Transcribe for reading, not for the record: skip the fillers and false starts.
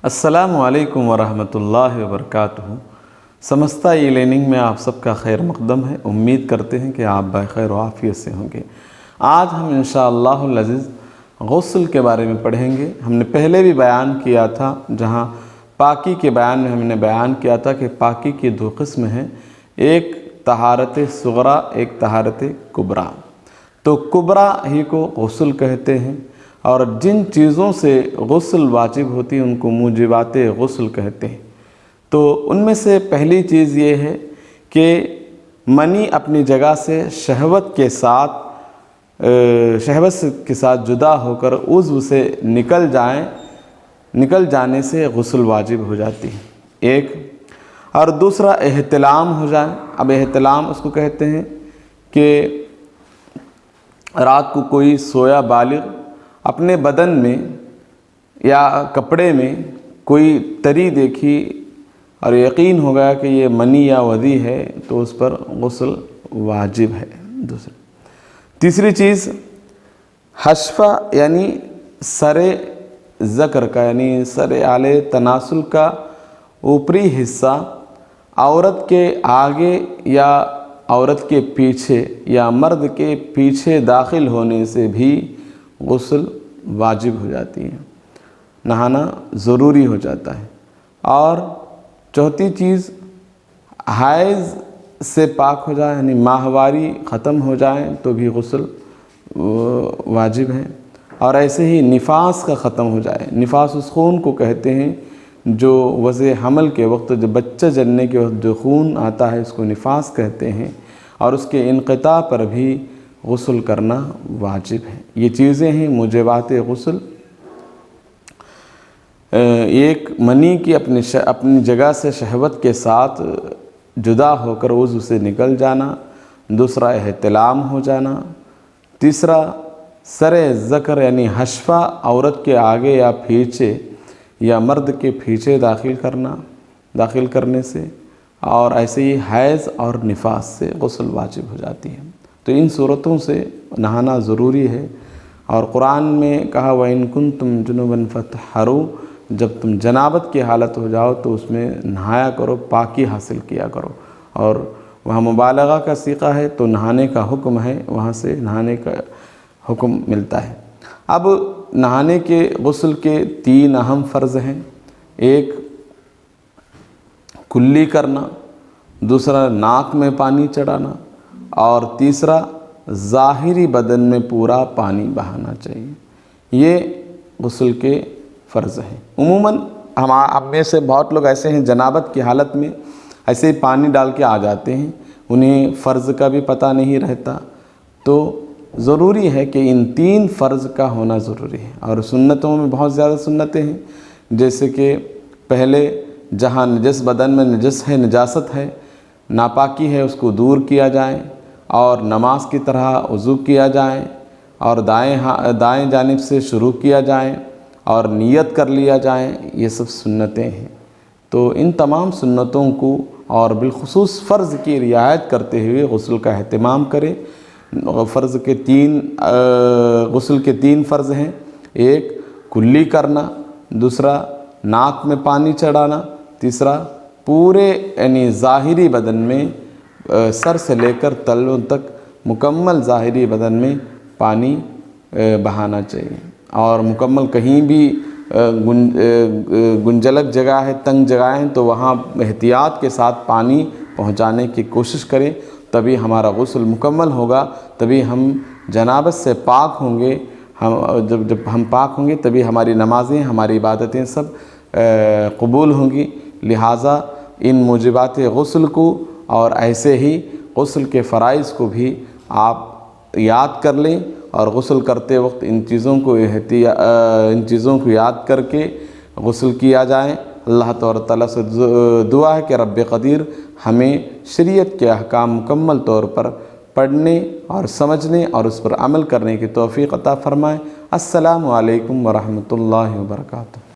السلام علیکم ورحمۃ اللہ وبرکاتہ۔ سمستہ ای لرننگ میں آپ سب کا خیر مقدم ہے۔ امید کرتے ہیں کہ آپ بخیر و عافیت سے ہوں گے۔ آج ہم انشاءاللہ العزیز غسل کے بارے میں پڑھیں گے۔ ہم نے پہلے بھی بیان کیا تھا، جہاں پاکی کے بیان میں ہم نے بیان کیا تھا کہ پاکی کی دو قسم ہیں، ایک طہارت صغریٰ، ایک طہارت کبریٰ۔ تو کبریٰ ہی کو غسل کہتے ہیں، اور جن چیزوں سے غسل واجب ہوتی ہے ان کو موجبات غسل کہتے ہیں۔ تو ان میں سے پہلی چیز یہ ہے کہ منی اپنی جگہ سے شہوت کے ساتھ جدا ہو کر عضو سے نکل جانے سے غسل واجب ہو جاتی ہے، ایک۔ اور دوسرا احتلام ہو جائے۔ اب احتلام اس کو کہتے ہیں کہ رات کو کوئی سویا بالغ اپنے بدن میں یا کپڑے میں کوئی تری دیکھی اور یقین ہو گیا کہ یہ منی یا ودی ہے تو اس پر غسل واجب ہے۔ تیسری چیز حشفہ، یعنی سر ذکر کا، یعنی سر اعلی تناسل کا اوپری حصہ عورت کے آگے یا عورت کے پیچھے یا مرد کے پیچھے داخل ہونے سے بھی غسل واجب ہو جاتی ہے، نہانا ضروری ہو جاتا ہے۔ اور چوتھی چیز حیض سے پاک ہو جائے، یعنی ماہواری ختم ہو جائے تو بھی غسل واجب ہے۔ اور ایسے ہی نفاس کا ختم ہو جائے۔ نفاس اس خون کو کہتے ہیں جو وضع حمل کے وقت، جو بچہ جننے کے وقت جو خون آتا ہے اس کو نفاس کہتے ہیں، اور اس کے انقطاع پر بھی غسل کرنا واجب ہے۔ یہ چیزیں ہیں موجبات غسل۔ ایک منی کی اپنی جگہ سے شہوت کے ساتھ جدا ہو کر عضو سے نکل جانا، دوسرا احتلام ہو جانا، تیسرا سر ذکر یعنی حشفہ عورت کے آگے یا پیچھے یا مرد کے پیچھے داخل کرنے سے، اور ایسے ہی حیض اور نفاس سے غسل واجب ہو جاتی ہے۔ تو ان صورتوں سے نہانا ضروری ہے۔ اور قرآن میں کہا وَإِن كُنتُمْ جُنُبًا فَاطَّهَّرُوا، جب تم جنابت کی حالت ہو جاؤ تو اس میں نہایا کرو، پاکی حاصل کیا کرو۔ اور وہاں مبالغہ کا صیغہ ہے تو نہانے کا حکم ہے، وہاں سے نہانے کا حکم ملتا ہے۔ اب نہانے کے غسل کے 3 اہم فرض ہیں، ایک کلی کرنا، دوسرا ناک میں پانی چڑھانا، اور تیسرا ظاہری بدن میں پورا پانی بہانا چاہیے۔ یہ غسل کے فرض ہیں۔ عموماً ہم میں سے بہت لوگ ایسے ہیں جنابت کی حالت میں ایسے ہی پانی ڈال کے آ جاتے ہیں، انہیں فرض کا بھی پتہ نہیں رہتا۔ تو ضروری ہے کہ ان 3 فرض کا ہونا ضروری ہے۔ اور سنتوں میں بہت زیادہ سنتیں ہیں، جیسے کہ پہلے جہاں نجس بدن میں نجاست ہے، ناپاکی ہے، اس کو دور کیا جائے، اور نماز کی طرح وضو کیا جائے، اور دائیں جانب سے شروع کیا جائے، اور نیت کر لیا جائے۔ یہ سب سنتیں ہیں۔ تو ان تمام سنتوں کو اور بالخصوص فرض کی رعایت کرتے ہوئے غسل کا اہتمام کریں۔ غسل کے 3 فرض ہیں، ایک کلی کرنا، دوسرا ناک میں پانی چڑھانا، تیسرا پورے یعنی ظاہری بدن میں سر سے لے کر تلوں تک مکمل ظاہری بدن میں پانی بہانا چاہیے۔ اور مکمل کہیں بھی گنجلک جگہ ہے، تنگ جگہ ہے تو وہاں احتیاط کے ساتھ پانی پہنچانے کی کوشش کریں، تبھی ہمارا غسل مکمل ہوگا، تبھی ہم جنابت سے پاک ہوں گے۔ جب ہم پاک ہوں گے تبھی ہماری نمازیں، ہماری عبادتیں سب قبول ہوں گی۔ لہٰذا ان موجبات غسل کو اور ایسے ہی غسل کے فرائض کو بھی آپ یاد کر لیں، اور غسل کرتے وقت ان چیزوں کو یاد کر کے غسل کیا جائے۔ اللہ تعالیٰ سے دعا ہے کہ رب قدیر ہمیں شریعت کے احکام مکمل طور پر پڑھنے اور سمجھنے اور اس پر عمل کرنے کی توفیق عطا فرمائے۔ السلام علیکم ورحمۃ اللہ وبرکاتہ۔